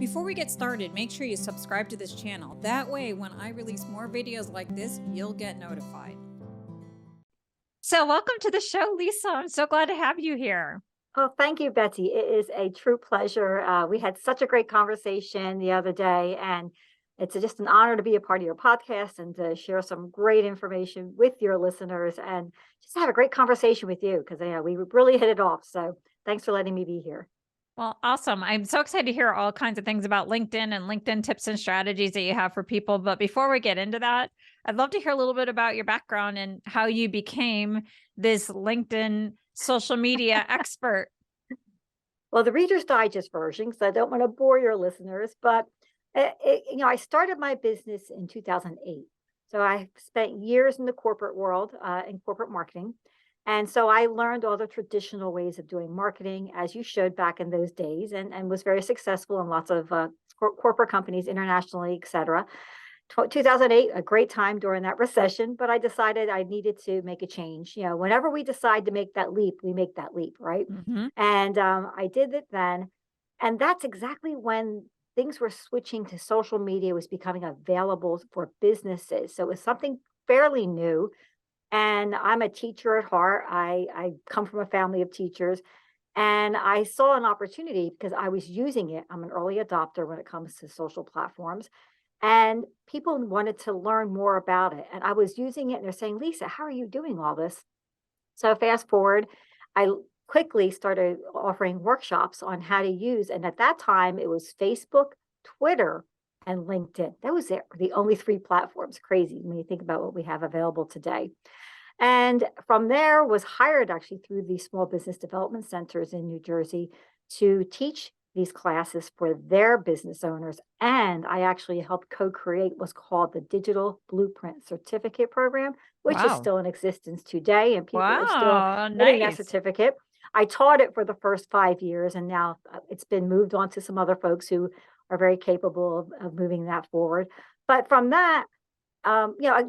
Before we get started, make sure you subscribe to this channel. That way, when I release more videos like this, you'll get notified. So welcome to the show, Lisa. I'm so glad to have you here. Oh, thank you, Betsy. It is a true pleasure. We had such a great conversation the other day, and it's just an honor to be a part of your podcast and to share some great information with your listeners and just have a great conversation with you because we really hit it off. So thanks for letting me be here. Well, awesome. I'm so excited to hear all kinds of things about LinkedIn and LinkedIn tips and strategies that you have for people. But before we get into that, I'd love to hear a little bit about your background and how you became this LinkedIn social media expert. Well, the Reader's Digest version, because I don't want to bore your listeners, but I started my business in 2008. So I spent years in the corporate world, in corporate marketing. And so I learned all the traditional ways of doing marketing, as you should back in those days, and was very successful in lots of corporate companies internationally, et cetera. 2008, a great time during that recession, but I decided I needed to make a change. Whenever we decide to make that leap, we make that leap, right? Mm-hmm. And I did it then. And that's exactly when things were switching to social media was becoming available for businesses. So it was something fairly new. And I'm a teacher at heart. I come from a family of teachers. And I saw an opportunity because I was using it. I'm an early adopter when it comes to social platforms. And people wanted to learn more about it. And I was using it and they're saying, Lisa, how are you doing all this? So fast forward, I quickly started offering workshops on how to use. And at that time, it was Facebook, Twitter, and LinkedIn. That was it, the only three platforms. Crazy when you think about what we have available today. And from there was hired actually through the small business development centers in New Jersey to teach these classes for their business owners. And I actually helped co-create what's called the Digital Blueprint Certificate Program, which is Wow. still in existence today. And people are still Wow. getting that Nice. certificate. I taught it for the first 5 years, and now it's been moved on to some other folks who are very capable of moving that forward. But from that,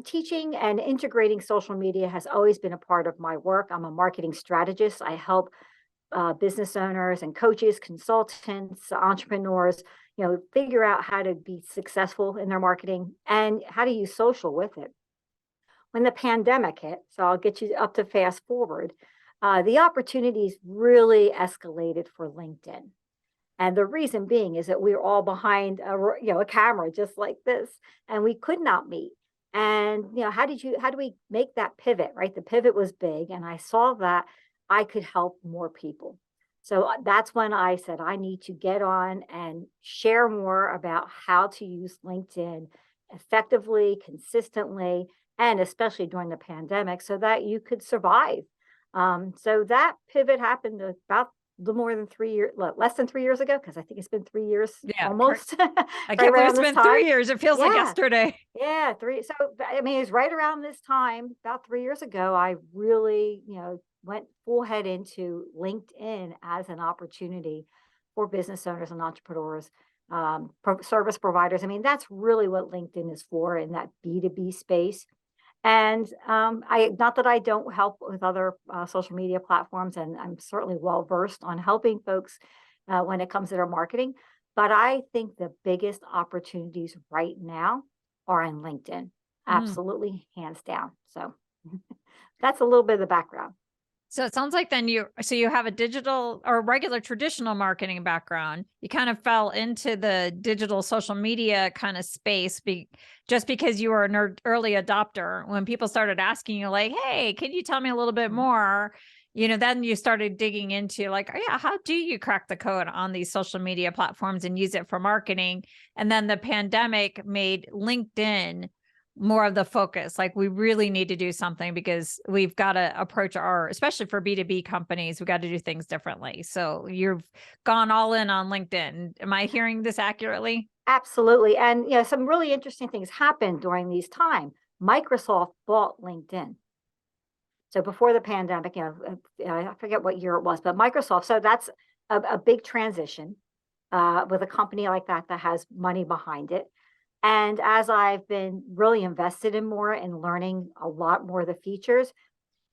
teaching and integrating social media has always been a part of my work. I'm a marketing strategist. I help business owners and coaches, consultants, entrepreneurs, figure out how to be successful in their marketing and how to use social with it. When the pandemic hit, so I'll get you up to fast forward, the opportunities really escalated for LinkedIn. And the reason being is that we were all behind a camera just like this, and we could not meet. And how do we make that pivot, right? The pivot was big, and I saw that I could help more people. So that's when I said I need to get on and share more about how to use LinkedIn effectively, consistently, and especially during the pandemic so that you could survive. So that pivot happened about more than 3 years, less than 3 years ago, because I think it's been 3 years Yeah. almost. I right can't believe around it's this been time. 3 years. It feels like Yeah. yesterday. Yeah, three. So I mean, it's right around this time, about 3 years ago. I really, went full head into LinkedIn as an opportunity for business owners and entrepreneurs, service providers. I mean, that's really what LinkedIn is for in that B2B space. And I not that I don't help with other social media platforms, and I'm certainly well versed on helping folks when it comes to their marketing. But I think the biggest opportunities right now are in LinkedIn, Mm. absolutely, hands down. So that's a little bit of the background. So it sounds like then you have a digital or regular traditional marketing background. You kind of fell into the digital social media kind of space just because you were an early adopter. When people started asking you like, hey, can you tell me a little bit more? Then you started digging into like, oh yeah, how do you crack the code on these social media platforms and use it for marketing? And then the pandemic made LinkedIn more of the focus. Like we really need to do something because we've got to approach especially for B2B companies, we got to do things differently. So you've gone all in on LinkedIn. Am I hearing this accurately? Absolutely. And some really interesting things happened during these time. Microsoft bought LinkedIn. So before the pandemic, I forget what year it was, but Microsoft. So that's a big transition with a company like that has money behind it. And as I've been really invested in more and learning a lot more of the features,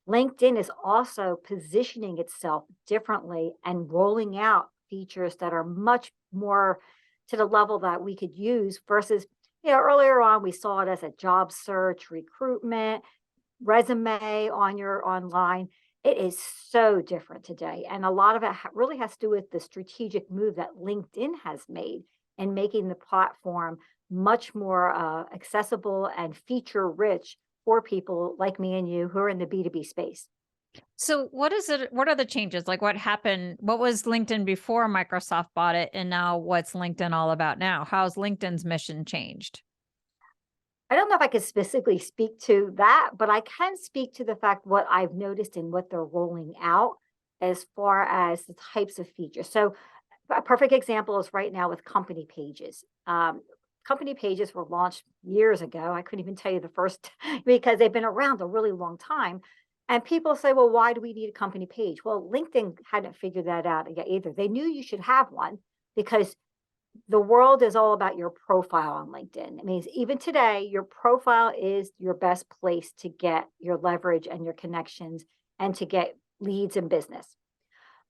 LinkedIn is also positioning itself differently and rolling out features that are much more to the level that we could use versus, earlier on, we saw it as a job search, recruitment, resume on your online. It is so different today. And a lot of it really has to do with the strategic move that LinkedIn has made in making the platform much more accessible and feature rich for people like me and you who are in the B2B space. So what is it? What are the changes? Like what happened? What was LinkedIn before Microsoft bought it? And now what's LinkedIn all about now? How's LinkedIn's mission changed? I don't know if I could specifically speak to that, but I can speak to the fact what I've noticed and what they're rolling out as far as the types of features. So a perfect example is right now with company pages. Company pages were launched years ago. I couldn't even tell you the first because they've been around a really long time. And people say, well, why do we need a company page? Well, LinkedIn hadn't figured that out yet either. They knew you should have one because the world is all about your profile on LinkedIn. It means even today, your profile is your best place to get your leverage and your connections and to get leads in business.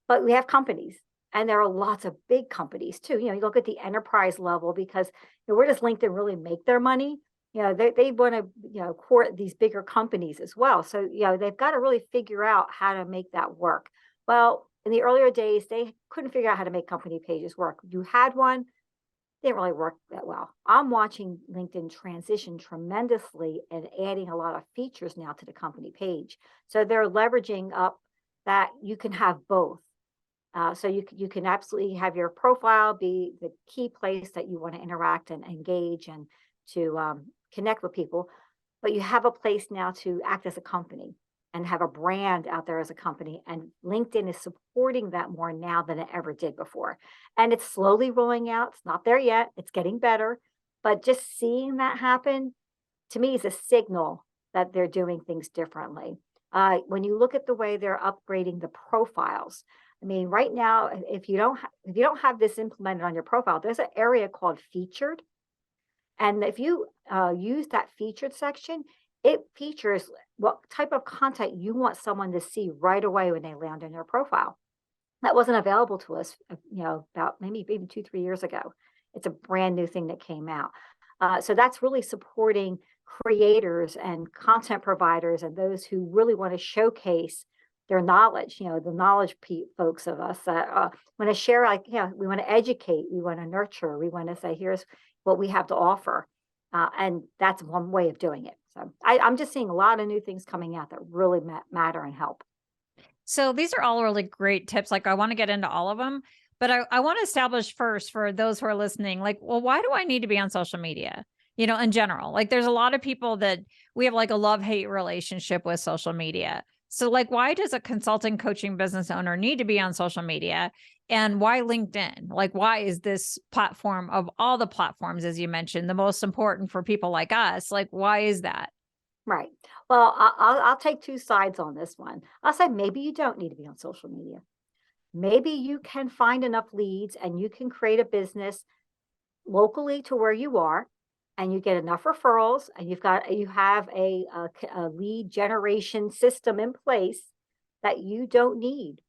But we have companies, and there are lots of big companies too. You look at the enterprise level because where does LinkedIn really make their money? They want to, court these bigger companies as well. So, they've got to really figure out how to make that work. Well, in the earlier days, they couldn't figure out how to make company pages work. You had one, didn't really work that well. I'm watching LinkedIn transition tremendously and adding a lot of features now to the company page. So they're leveraging up that you can have both. So you can absolutely have your profile be the key place that you want to interact and engage and to connect with people, but you have a place now to act as a company and have a brand out there as a company. And LinkedIn is supporting that more now than it ever did before. And it's slowly rolling out. It's not there yet. It's getting better. But just seeing that happen to me is a signal that they're doing things differently. When you look at the way they're upgrading the profiles, I mean, right now, if you don't have this implemented on your profile, there's an area called featured. And if you use that featured section, it features what type of content you want someone to see right away when they land on your profile. That wasn't available to us, about maybe 2, 3 years ago. It's a brand new thing that came out. So that's really supporting creators and content providers and those who really want to showcase their knowledge, the knowledge folks of us that want to share, we want to educate, we want to nurture, we want to say, here's what we have to offer. And that's one way of doing it. So I'm just seeing a lot of new things coming out that really matter and help. So these are all really great tips. Like I want to get into all of them, but I want to establish first for those who are listening, like, well, why do I need to be on social media? In general, like there's a lot of people that we have like a love-hate relationship with social media. So like, why does a consulting coaching business owner need to be on social media? And why LinkedIn? Like, why is this platform of all the platforms, as you mentioned, the most important for people like us? Like, why is that? Right. Well, I'll take two sides on this one. I'll say maybe you don't need to be on social media. Maybe you can find enough leads and you can create a business locally to where you are, and you get enough referrals, and you have a lead generation system in place that you don't need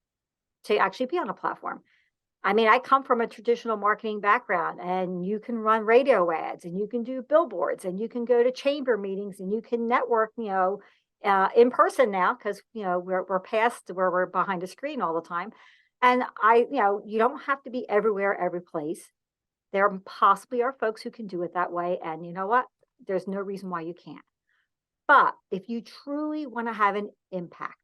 to actually be on a platform. I mean, I come from a traditional marketing background, and you can run radio ads, and you can do billboards, and you can go to chamber meetings, and you can network, in person now because we're past where we're behind a screen all the time. And you don't have to be everywhere, every place. There possibly are folks who can do it that way. And you know what? There's no reason why you can't. But if you truly want to have an impact,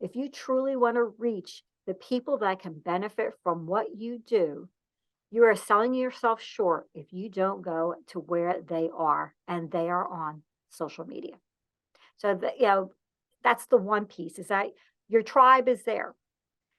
if you truly want to reach the people that can benefit from what you do, you are selling yourself short if you don't go to where they are, and they are on social media. So that's the one piece, is that your tribe is there.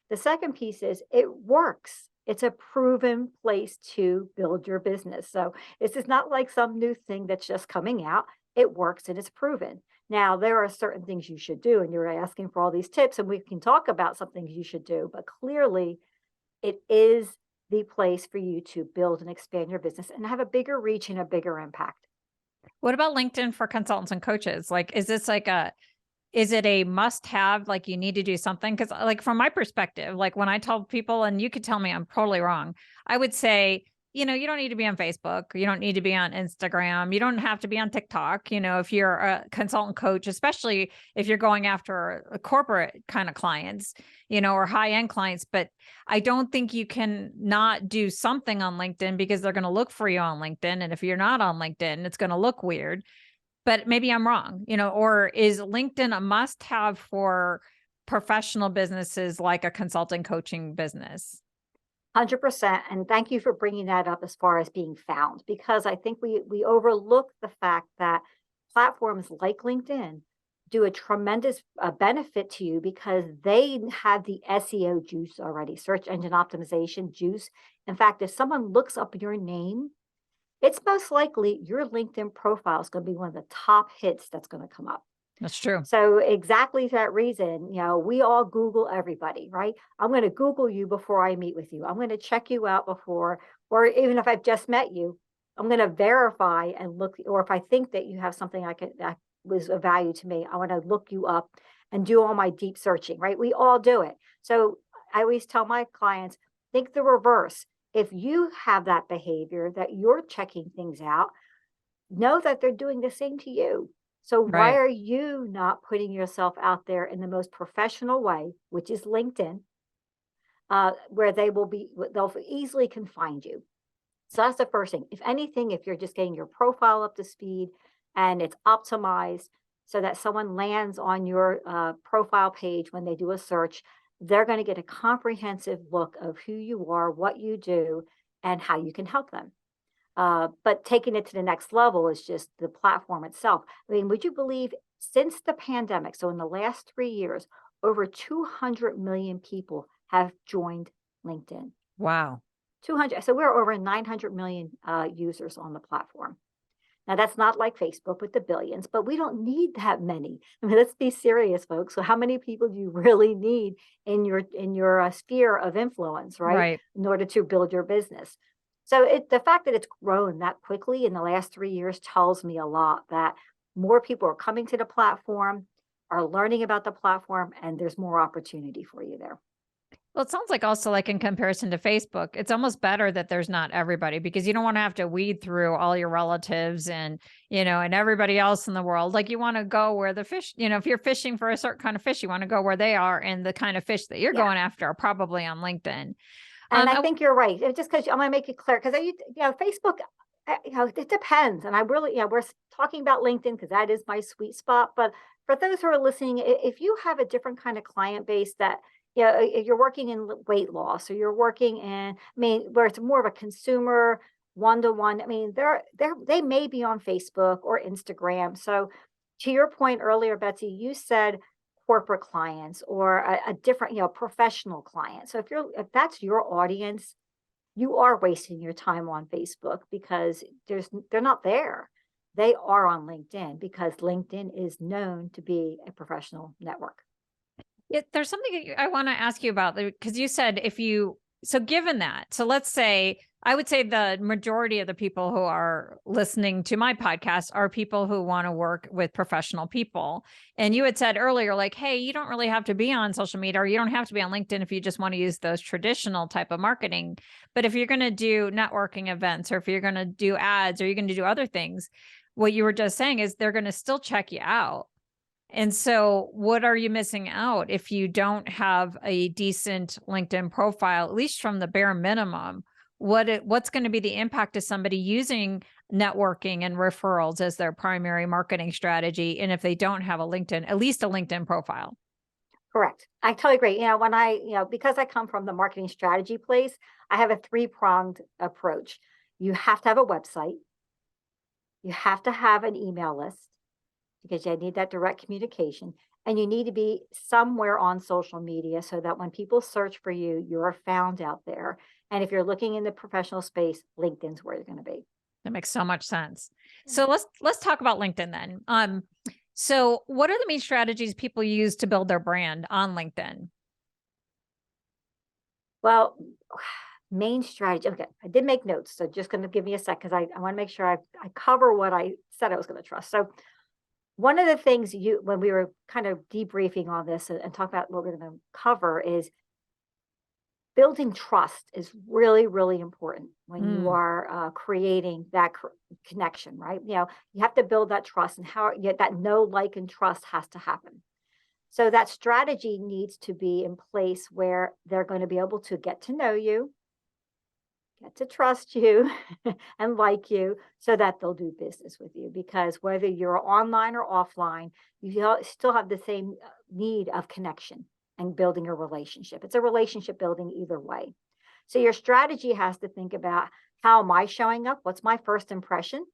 The second piece is it works. It's a proven place to build your business. So this is not like some new thing that's just coming out. It works and it's proven. Now, there are certain things you should do, and you're asking for all these tips, and we can talk about some things you should do, but clearly it is the place for you to build and expand your business and have a bigger reach and a bigger impact. What about LinkedIn for consultants and coaches? Like, is it a must have, like you need to do something? Cause like from my perspective, like when I tell people, and you could tell me I'm totally wrong, I would say you know, you don't need to be on Facebook. You don't need to be on Instagram. You don't have to be on TikTok. You know, if you're a consultant coach, especially if you're going after a corporate kind of clients, you know, or high end clients. But I don't think you can not do something on LinkedIn because they're going to look for you on LinkedIn. And if you're not on LinkedIn, it's going to look weird. But maybe I'm wrong, you know, or is LinkedIn a must have for professional businesses like a consulting coaching business? 100%. And thank you for bringing that up as far as being found, because I think we overlook the fact that platforms like LinkedIn do a tremendous benefit to you because they have the SEO juice already, search engine optimization juice. In fact, if someone looks up your name, it's most likely your LinkedIn profile is going to be one of the top hits that's going to come up. That's true. So exactly for that reason, we all Google everybody, right? I'm going to Google you before I meet with you. I'm going to check you out before, or even if I've just met you, I'm going to verify and look, or if I think that you have something that was of value to me, I want to look you up and do all my deep searching, right? We all do it. So I always tell my clients, think the reverse. If you have that behavior that you're checking things out, know that they're doing the same to you. So why Right. are you not putting yourself out there in the most professional way, which is LinkedIn, where they'll easily can find you. So that's the first thing. If anything, if you're just getting your profile up to speed and it's optimized so that someone lands on your profile page when they do a search, they're going to get a comprehensive look of who you are, what you do, and how you can help them. But taking it to the next level is just the platform itself. I mean, would you believe since the pandemic, so in the last 3 years, over 200 million people have joined LinkedIn. Wow. 200. So we're over 900 million users on the platform. Now, that's not like Facebook with the billions, but we don't need that many. I mean, let's be serious, folks. So how many people do you really need in your sphere of influence, right? Right. In order to build your business. So the fact that it's grown that quickly in the last 3 years tells me a lot that more people are coming to the platform, are learning about the platform, and there's more opportunity for you there. Well, it sounds like also like in comparison to Facebook, it's almost better that there's not everybody because you don't want to have to weed through all your relatives and, you know, and everybody else in the world. Like you want to go where the fish, you know, if you're fishing for a certain kind of fish, you want to go where they are, and the kind of fish that you're Yeah. going after are probably on LinkedIn. And I think you're right. Just because I'm going to make it clear, because Facebook, it depends. And I really, we're talking about LinkedIn because that is my sweet spot. But for those who are listening, if you have a different kind of client base that, if you're working in weight loss or you're working in, where it's more of a consumer one-to-one, they may be on Facebook or Instagram. So to your point earlier, Betsy, you said corporate clients or a different, professional client. So if that's your audience, you are wasting your time on Facebook because they're not there. They are on LinkedIn because LinkedIn is known to be a professional network. There's something I want to ask you about because you said so given that, so let's say, I would say the majority of the people who are listening to my podcast are people who want to work with professional people. And you had said earlier, like, hey, you don't really have to be on social media or you don't have to be on LinkedIn if you just want to use those traditional type of marketing. But if you're going to do networking events or if you're going to do ads or you're going to do other things, what you were just saying is they're going to still check you out. And so what are you missing out if you don't have a decent LinkedIn profile, at least from the bare minimum? What's going to be the impact of somebody using networking and referrals as their primary marketing strategy? And if they don't have a LinkedIn, at least a LinkedIn profile? Correct. I totally agree. Because I come from the marketing strategy place, I have a three-pronged approach. You have to have a website. You have to have an email list, because you need that direct communication, and you need to be somewhere on social media so that when people search for you, you're found out there. And if you're looking in the professional space, LinkedIn's where you're going to be. That makes so much sense. So let's talk about LinkedIn then. So what are the main strategies people use to build their brand on LinkedIn? Well, main strategy. Okay, I did make notes, so just going to give me a sec because I want to make sure I cover what I said I was going to trust. So one of the things when we were kind of debriefing on this and talk about what we're going to cover is building trust is really, really important when you are creating that connection, right? You have to build that trust, and that know, like, and trust has to happen. So that strategy needs to be in place where they're going to be able to get to know you, get to trust you, and like you, so that they'll do business with you. Because whether you're online or offline, you still have the same need of connection and building a relationship. It's a relationship building either way. So your strategy has to think about, how am I showing up? What's my first impression?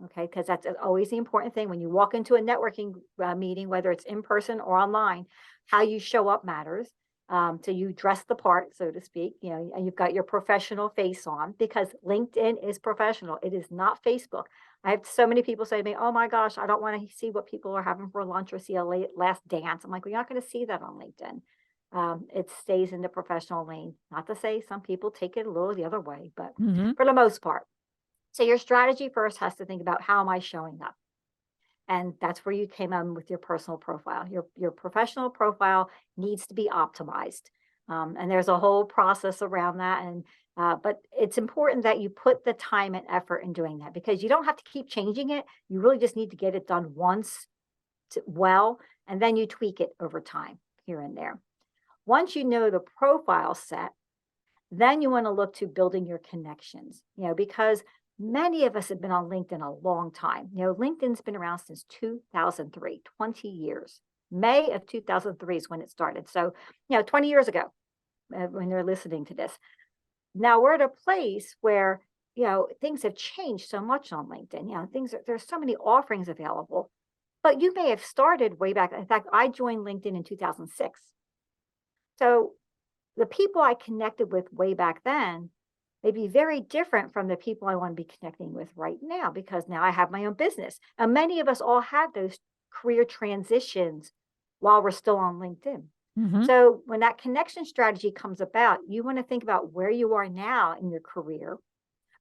Okay, because that's always the important thing when you walk into a networking meeting, whether it's in person or online. How you show up matters. So you dress the part, so to speak, and you've got your professional face on, because LinkedIn is professional. It is not Facebook. I have so many people say to me, "Oh my gosh, I don't want to see what people are having for lunch or see a last dance." I'm like, "Well, you're not going to see that on LinkedIn." It stays in the professional lane. Not to say some people take it a little the other way, but for the most part. So your strategy first has to think about, how am I showing up? And that's where you came in with your personal profile. Your professional profile needs to be optimized. And there's a whole process around that. But it's important that you put the time and effort in doing that, because you don't have to keep changing it. You really just need to get it done once well, and then you tweak it over time here and there. Once you know the profile set, then you want to look to building your connections, because many of us have been on LinkedIn a long time. LinkedIn's been around since 2003, 20 years. May of 2003 is when it started. So, 20 years ago, when they're listening to this. Now we're at a place where, things have changed so much on LinkedIn. There's so many offerings available, but you may have started way back. In fact, I joined LinkedIn in 2006. So the people I connected with way back then may be very different from the people I want to be connecting with right now, because now I have my own business. And many of us all have those career transitions while we're still on LinkedIn. So when that connection strategy comes about, you want to think about where you are now in your career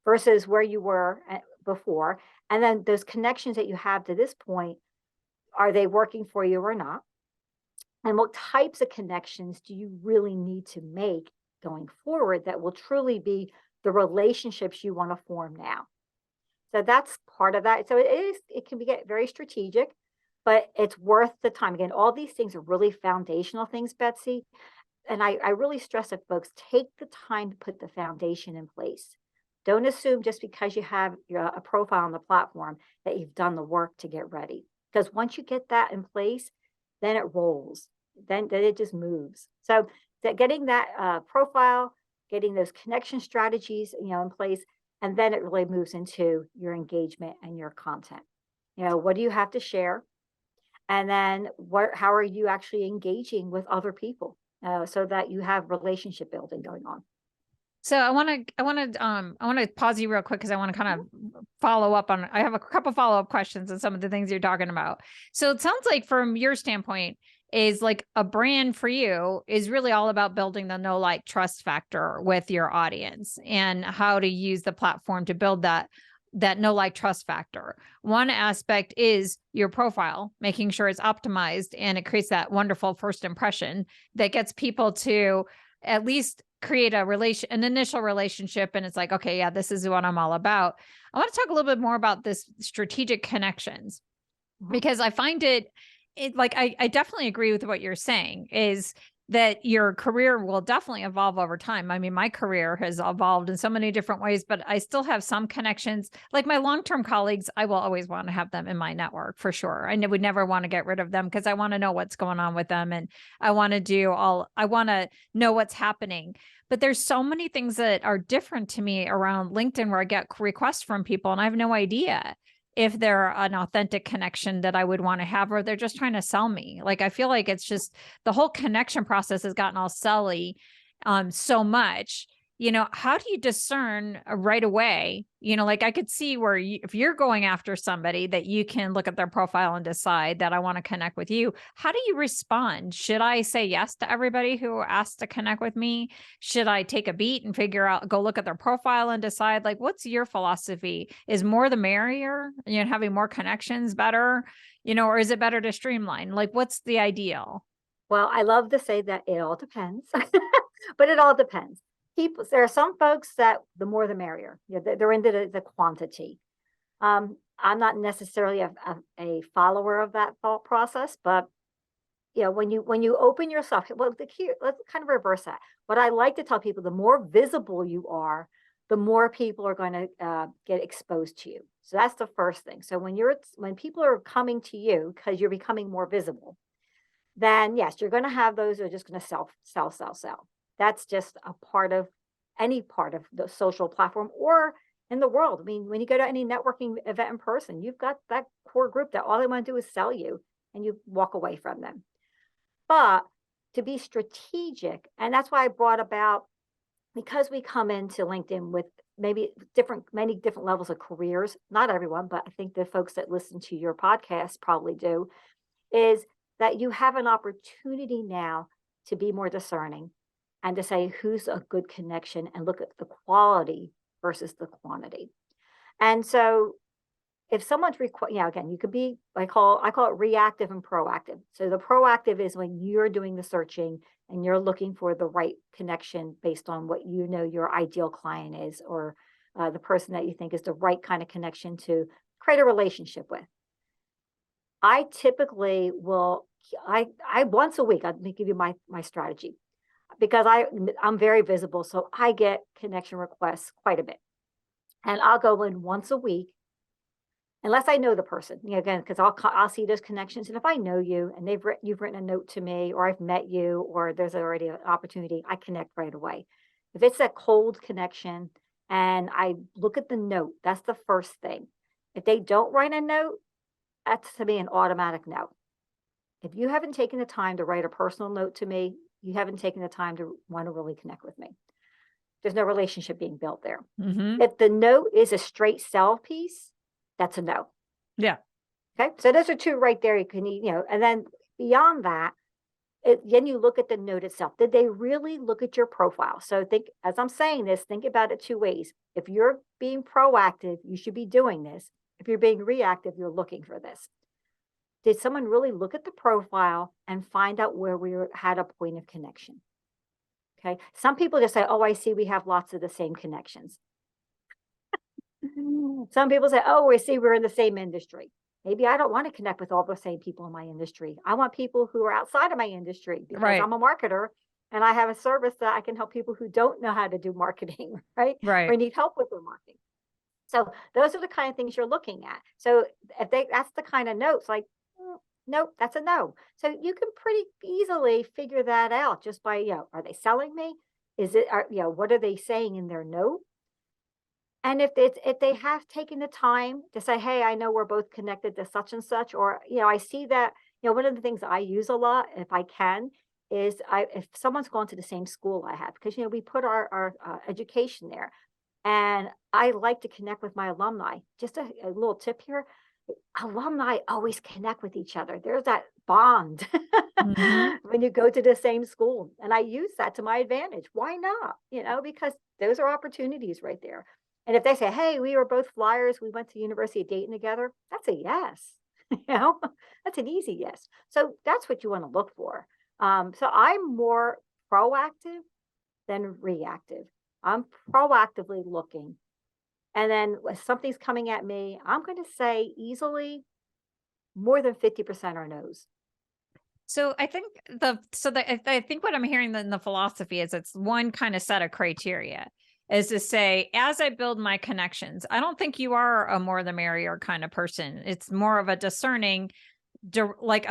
versus where you were before. And then those connections that you have to this point, are they working for you or not? And what types of connections do you really need to make going forward that will truly be the relationships you want to form now? So that's part of that. So it can get very strategic, but it's worth the time. Again, all these things are really foundational things, Betsy. And I really stress that folks take the time to put the foundation in place. Don't assume just because you have a profile on the platform that you've done the work to get ready. Because once you get that in place, then it rolls. Then it just moves. So getting that profile, getting those connection strategies, in place, and then it really moves into your engagement and your content. What do you have to share? And then how are you actually engaging with other people, so that you have relationship building going on? So I want to pause you real quick, because I want to kind of follow up on, I have a couple follow-up questions on some of the things you're talking about. So it sounds like from your standpoint, is like a brand for you is really all about building the know, like, trust factor with your audience, and how to use the platform to build that know, like, trust factor. One aspect is your profile, making sure it's optimized and it creates that wonderful first impression that gets people to at least create an initial relationship. And it's like, okay, yeah, this is what I'm all about. I want to talk a little bit more about this strategic connections, because I find it like, I definitely agree with what you're saying, is that your career will definitely evolve over time. I mean, my career has evolved in so many different ways, but I still have some connections. Like my long-term colleagues, I will always want to have them in my network for sure. I would never want to get rid of them, because I want to know what's going on with them. And I want to know what's happening. But there's so many things that are different to me around LinkedIn, where I get requests from people and I have no idea if they're an authentic connection that I would want to have, or they're just trying to sell me. Like, I feel like it's just the whole connection process has gotten all selly so much. How do you discern right away? Like, I could see where if you're going after somebody, that you can look at their profile and decide that I want to connect with you. How do you respond? Should I say yes to everybody who asks to connect with me? Should I take a beat and go look at their profile and decide? Like, what's your philosophy? Is more the merrier? Having more connections better? Or is it better to streamline? Like, what's the ideal? Well, I love to say that it all depends. But it all depends. People, there are some folks that the more the merrier. Yeah, they're into the quantity. I'm not necessarily a follower of that thought process, but when you open yourself, well, let's kind of reverse that. What I like to tell people, the more visible you are, the more people are going to get exposed to you. So that's the first thing. So when people are coming to you because you're becoming more visible, then yes, you're going to have those who are just going to sell. That's just a part of any part of the social platform or in the world. I mean, when you go to any networking event in person, you've got that core group that all they want to do is sell you and you walk away from them. But to be strategic, and that's why I brought about, because we come into LinkedIn with maybe many different levels of careers, not everyone, but I think the folks that listen to your podcast probably do, is that you have an opportunity now to be more discerning and to say who's a good connection and look at the quality versus the quantity. And so if someone's again, you could be, I call it reactive and proactive. So the proactive is when you're doing the searching and you're looking for the right connection based on what you know your ideal client is, or the person that you think is the right kind of connection to create a relationship with. I typically will, I once a week, let me give you my strategy, because I'm very visible. So I get connection requests quite a bit. And I'll go in once a week, unless I know the person, again, because I'll see those connections. And if I know you and you've written a note to me, or I've met you, or there's already an opportunity, I connect right away. If it's a cold connection and I look at the note, that's the first thing. If they don't write a note, that's to me an automatic no. If you haven't taken the time to write a personal note to me, you haven't taken the time to want to really connect with me. There's no relationship being built there. Mm-hmm. If the note is a straight sell piece, that's a no. Yeah. Okay. So those are two right there. You can, and then beyond that, then you look at the note itself. Did they really look at your profile? So as I'm saying this, think about it two ways. If you're being proactive, you should be doing this. If you're being reactive, you're looking for this. Did someone really look at the profile and find out where we had a point of connection? Okay. Some people just say, oh, I see we have lots of the same connections. Some people say, oh, we see we're in the same industry. Maybe I don't want to connect with all the same people in my industry. I want people who are outside of my industry, because Right. I'm a marketer and I have a service that I can help people who don't know how to do marketing, right? Right. Or need help with their marketing. So those are the kind of things you're looking at. So if that's the kind of notes, like, nope, that's a no. So you can pretty easily figure that out just by, are they selling me? What are they saying in their note? And if they have taken the time to say, hey, I know we're both connected to such and such, or, I see that, one of the things I use a lot, if I can, is if someone's gone to the same school I have, because, we put our education there. And I like to connect with my alumni. Just a little tip here. Alumni always connect with each other. There's that bond Mm-hmm. when you go to the same school. And I use that to my advantage. Why not? Because those are opportunities right there. And if they say, hey, we were both flyers, we went to University of Dayton together, that's a yes. That's an easy yes. So that's what you want to look for. So I'm more proactive than reactive. I'm proactively looking. And then if something's coming at me, I'm going to say easily more than 50% are no's. So I think I think what I'm hearing in the philosophy is it's one kind of set of criteria, is to say, as I build my connections, I don't think you are a more the merrier kind of person. It's more of a discerning, like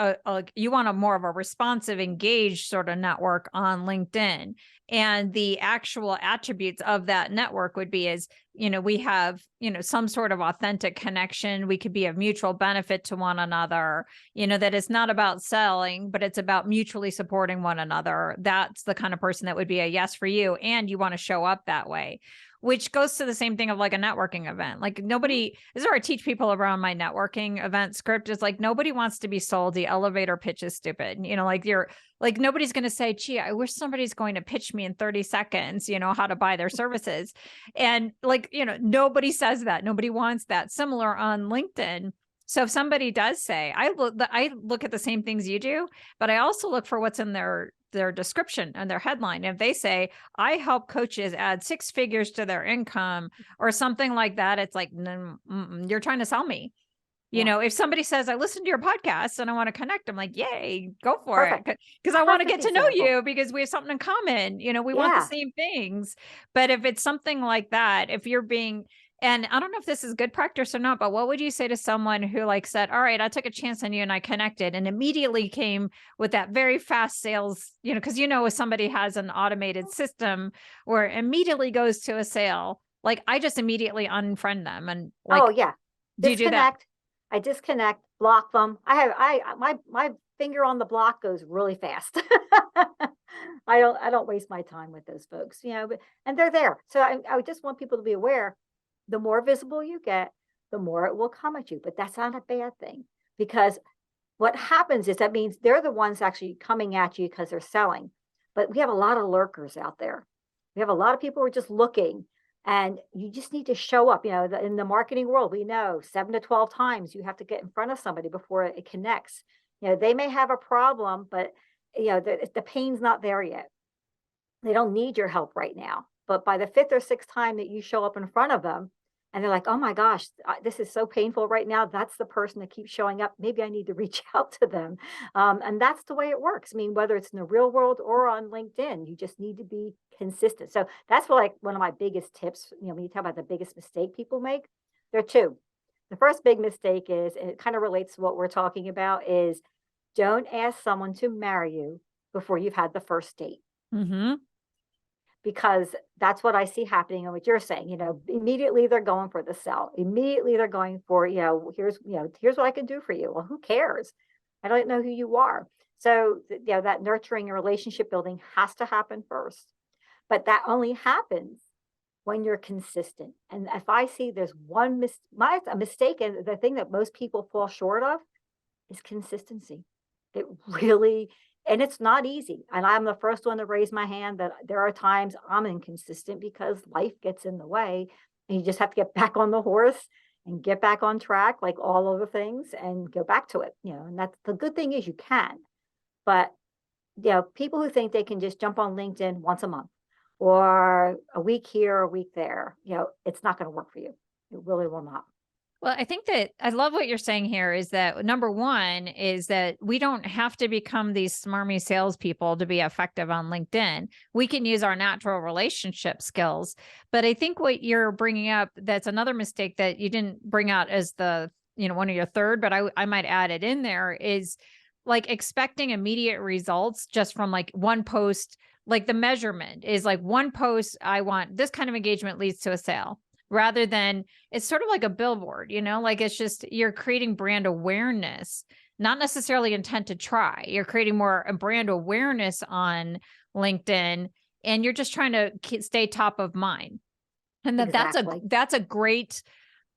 you want a more of a responsive, engaged sort of network on LinkedIn. And the actual attributes of that network would be we have, some sort of authentic connection. We could be of mutual benefit to one another, that it's not about selling, but it's about mutually supporting one another. That's the kind of person that would be a yes for you. And you want to show up that way, which goes to the same thing of like a networking event. Like this is where I teach people around my networking event script, is like, nobody wants to be sold. The elevator pitch is stupid. Nobody's going to say, gee, I wish somebody's going to pitch me in 30 seconds, how to buy their services. And nobody says that. Nobody wants that. Similar on LinkedIn. So if somebody does say, I look at the same things you do, but I also look for what's in their their description and their headline. If they say, I help coaches add 6 figures to their income or something like that, it's like, you're trying to sell me. You know, if somebody says, I listen to your podcast and I want to connect, I'm like, yay, go for it. Because I want to get to know you because we have something in common. You know, we want the same things. But if it's something like that, if you're being, and I don't know if this is good practice or not, but what would you say to someone who like said, all right, I took a chance on you and I connected and immediately came with that very fast sales, you know, because, you know, if somebody has an automated system or immediately goes to a sale, like I just immediately unfriend them and like, do you do that? I disconnect, block them. My finger on the block goes really fast. I don't waste my time with those folks, you know, and they're there. So I just want people to be aware, the more visible you get, the more it will come at you. But that's not a bad thing, because what happens is that means they're the ones actually coming at you because they're selling. But we have a lot of lurkers out there. We have a lot of people who are just looking. And you just need to show up. You know, in the marketing world, we know 7 to 12 times you have to get in front of somebody before it connects. You know, they may have a problem, but, you know, the pain's not there yet. They don't need your help right now. But by the 5th or 6th time that you show up in front of them and they're like, oh my gosh, this is so painful right now, that's the person that keeps showing up. Maybe I need to reach out to them. And that's the way it works. I mean, whether it's in the real world or on LinkedIn, you just need to be consistent. So that's like one of my biggest tips. You know, when you talk about the biggest mistake people make, there are 2. The first big mistake is, and it kind of relates to what we're talking about, is don't ask someone to marry you before you've had the first date. Mm-hmm. Because that's what I see happening and what you're saying. You know, immediately they're going for the sell. Immediately they're going for, here's what I can do for you. Well, who cares? I don't know who you are. So, that nurturing and relationship building has to happen first. But that only happens when you're consistent. And if I see there's one mistake, and the thing that most people fall short of is consistency. It really, and it's not easy. And I'm the first one to raise my hand that there are times I'm inconsistent because life gets in the way. And you just have to get back on the horse and get back on track, like all other things, and go back to it. And that's the good thing is you can. But people who think they can just jump on LinkedIn once a month or a week here, a week there, it's not going to work for you. It really will not. Well, I think that I love what you're saying here is that number one is that we don't have to become these smarmy salespeople to be effective on LinkedIn. We can use our natural relationship skills. But I think what you're bringing up, that's another mistake that you didn't bring out as the, one of your third, but I might add it in there, is like expecting immediate results just from like one post. Like the measurement is like one post, I want this kind of engagement leads to a sale. Rather than it's sort of like a billboard, like it's just you're creating brand awareness, not necessarily intent to try. You're creating more a brand awareness on LinkedIn, and you're just trying to stay top of mind. And that's a great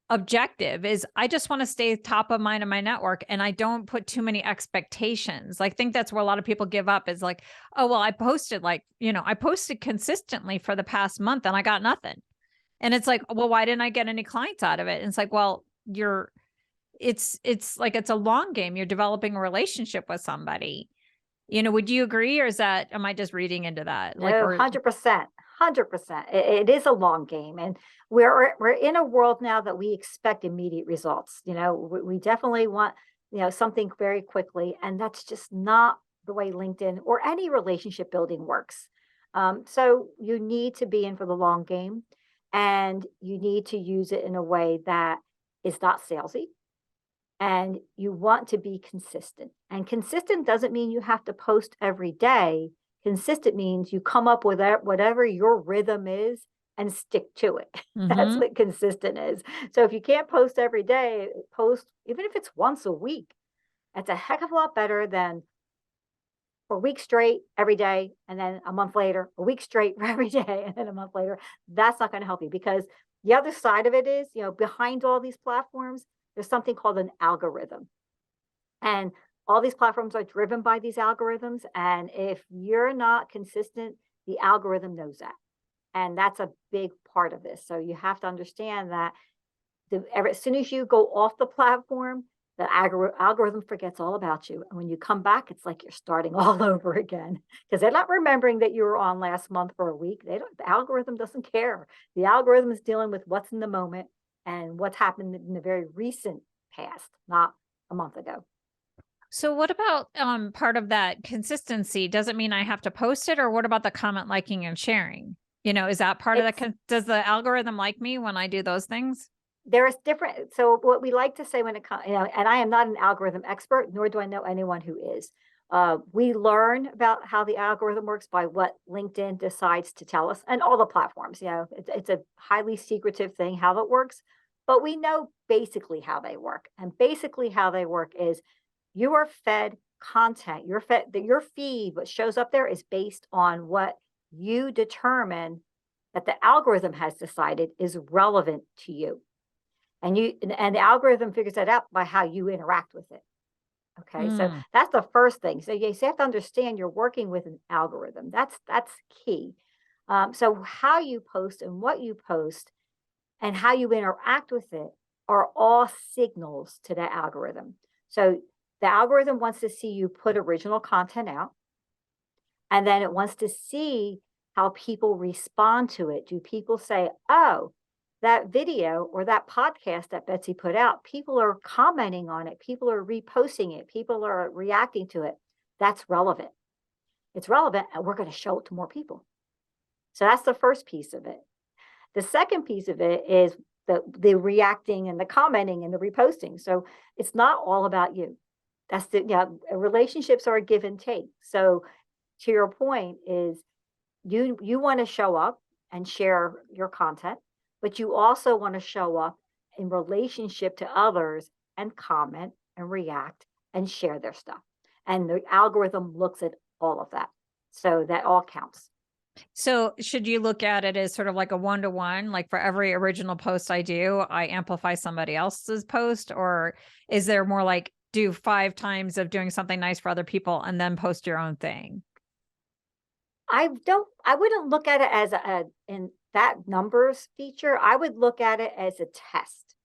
objective. Is I just want to stay top of mind in my network, and I don't put too many expectations. I think that's where a lot of people give up. Is like, oh well, I posted I posted consistently for the past month and I got nothing. And it's like, well, why didn't I get any clients out of it? And it's like, well, it's like, it's a long game. You're developing a relationship with somebody, would you agree? Or am I just reading into that? No, 100%, 100%. It is a long game. And we're in a world now that we expect immediate results. We definitely want, something very quickly. And that's just not the way LinkedIn or any relationship building works. So you need to be in for the long game. And you need to use it in a way that is not salesy. And you want to be consistent. And consistent doesn't mean you have to post every day. Consistent means you come up with whatever your rhythm is and stick to it. Mm-hmm. That's what consistent is. So if you can't post every day, post, even if it's once a week. That's a heck of a lot better than for a week straight every day, and then a month later, a week straight every day, and then a month later. That's not going to help you, because the other side of it is, behind all these platforms, there's something called an algorithm. And all these platforms are driven by these algorithms. And if you're not consistent, the algorithm knows that. And that's a big part of this. So you have to understand that as soon as you go off the platform, The algorithm forgets all about you. And when you come back, it's like you're starting all over again because they're not remembering that you were on last month for a week. The algorithm doesn't care. The algorithm is dealing with what's in the moment and what's happened in the very recent past, not a month ago. So what about part of that consistency? Does it mean I have to post it, or what about the comment, liking, and sharing? Is that part of It's that? Does the algorithm like me when I do those things? There's different. So what we like to say when it comes, and I am not an algorithm expert, nor do I know anyone who is. We learn about how the algorithm works by what LinkedIn decides to tell us, and all the platforms. It's a highly secretive thing how it works, but we know basically how they work. And basically how they work is you are fed content. Your feed, what shows up there, is based on what you determine that the algorithm has decided is relevant to you. And the algorithm figures that out by how you interact with it. Okay, so that's the first thing. So you have to understand you're working with an algorithm. That's key. So how you post and what you post and how you interact with it are all signals to that algorithm. So the algorithm wants to see you put original content out, and then it wants to see how people respond to it. Do people say, oh, that video or that podcast that Betsy put out, people are commenting on it, people are reposting it, people are reacting to it? That's relevant. It's relevant, and we're going to show it to more people. So that's the first piece of it. The second piece of it is the reacting and the commenting and the reposting. So it's not all about you. That's relationships are a give and take. So to your point is you want to show up and share your content, but you also want to show up in relationship to others and comment and react and share their stuff. And the algorithm looks at all of that. So that all counts. So should you look at it as sort of like a one-to-one, like for every original post I do, I amplify somebody else's post? Or is there more like do 5 times of doing something nice for other people and then post your own thing? I wouldn't look at it as in that numbers feature. I would look at it as a test,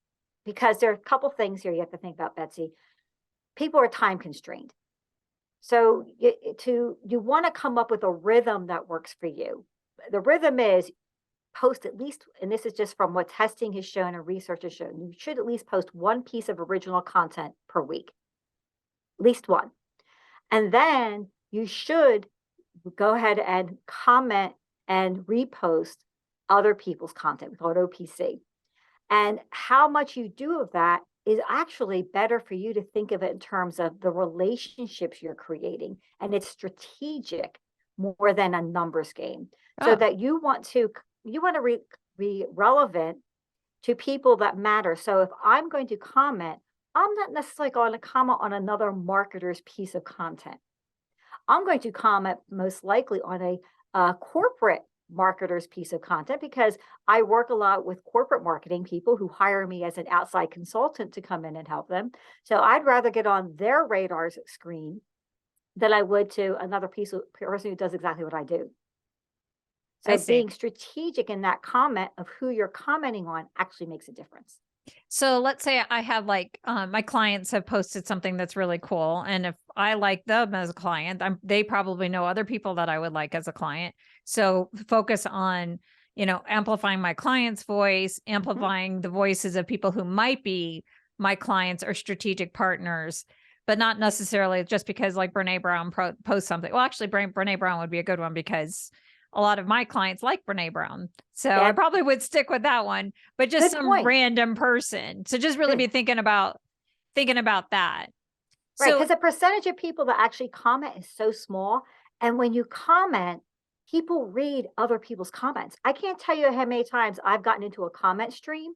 because there are a couple things here you have to think about, Betsy. People are time constrained. So you want to come up with a rhythm that works for you. The rhythm is post at least, and this is just from what testing has shown and research has shown, you should at least post 1 piece of original content per week, at least 1. And then you should go ahead and comment and repost other people's content. We call it OPC. And how much you do of that is actually better for you to think of it in terms of the relationships you're creating. And it's strategic more than a numbers game. So that you want to be relevant to people that matter. So if I'm going to comment, I'm not necessarily going to comment on another marketer's piece of content. I'm going to comment most likely on a corporate marketer's piece of content, because I work a lot with corporate marketing people who hire me as an outside consultant to come in and help them. So I'd rather get on their radar screen than I would to another person who does exactly what I do. So being strategic in that comment of who you're commenting on actually makes a difference. So let's say I have like my clients have posted something that's really cool. And if I like them as a client, they probably know other people that I would like as a client. So focus on, amplifying my client's voice, amplifying the voices of people who might be my clients or strategic partners, but not necessarily just because like Brene Brown posts something. Well, actually, Brene Brown would be a good one because a lot of my clients like Brene Brown. So I probably would stick with that one, but just random person. So just really be thinking about that. Right. Because the percentage of people that actually comment is so small. And when you comment, people read other people's comments. I can't tell you how many times I've gotten into a comment stream,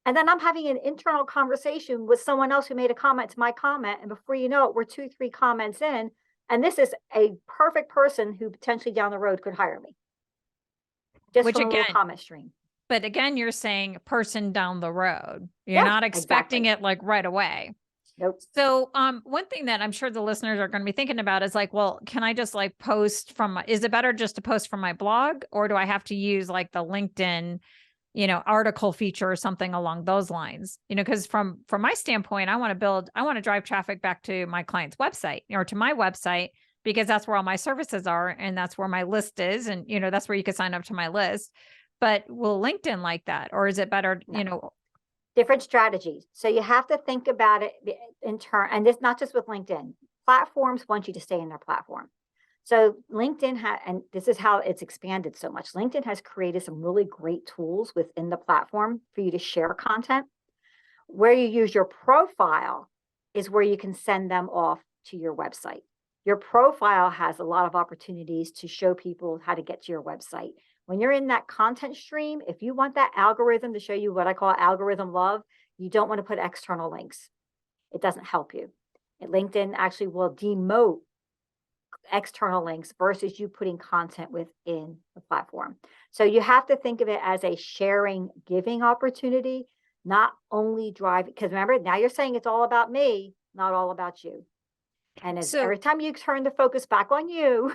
and then I'm having an internal conversation with someone else who made a comment to my comment. And before you know it, we're 2-3 comments in. And this is a perfect person who potentially down the road could hire me. Just from a little comment stream. But again, you're saying person down the road. You're not expecting it like right away. Nope. So one thing that I'm sure the listeners are going to be thinking about is like, well, can I just like post is it better just to post from my blog, or do I have to use like the LinkedIn article feature or something along those lines, because from my standpoint, I want to drive traffic back to my client's website or to my website, because that's where all my services are. And that's where my list is. And, that's where you can sign up to my list. But will LinkedIn like that? Or is it better, different strategies. So you have to think about it in turn, and this not just with LinkedIn. Platforms want you to stay in their platform. So LinkedIn and this is how it's expanded so much. LinkedIn has created some really great tools within the platform for you to share content. Where you use your profile is where you can send them off to your website. Your profile has a lot of opportunities to show people how to get to your website. When you're in that content stream, if you want that algorithm to show you what I call algorithm love, you don't want to put external links. It doesn't help you. And LinkedIn actually will demote external links versus you putting content within the platform. So you have to think of it as a sharing, giving opportunity, not only drive, because remember, now you're saying it's all about me, not all about you. And every time you turn the focus back on you,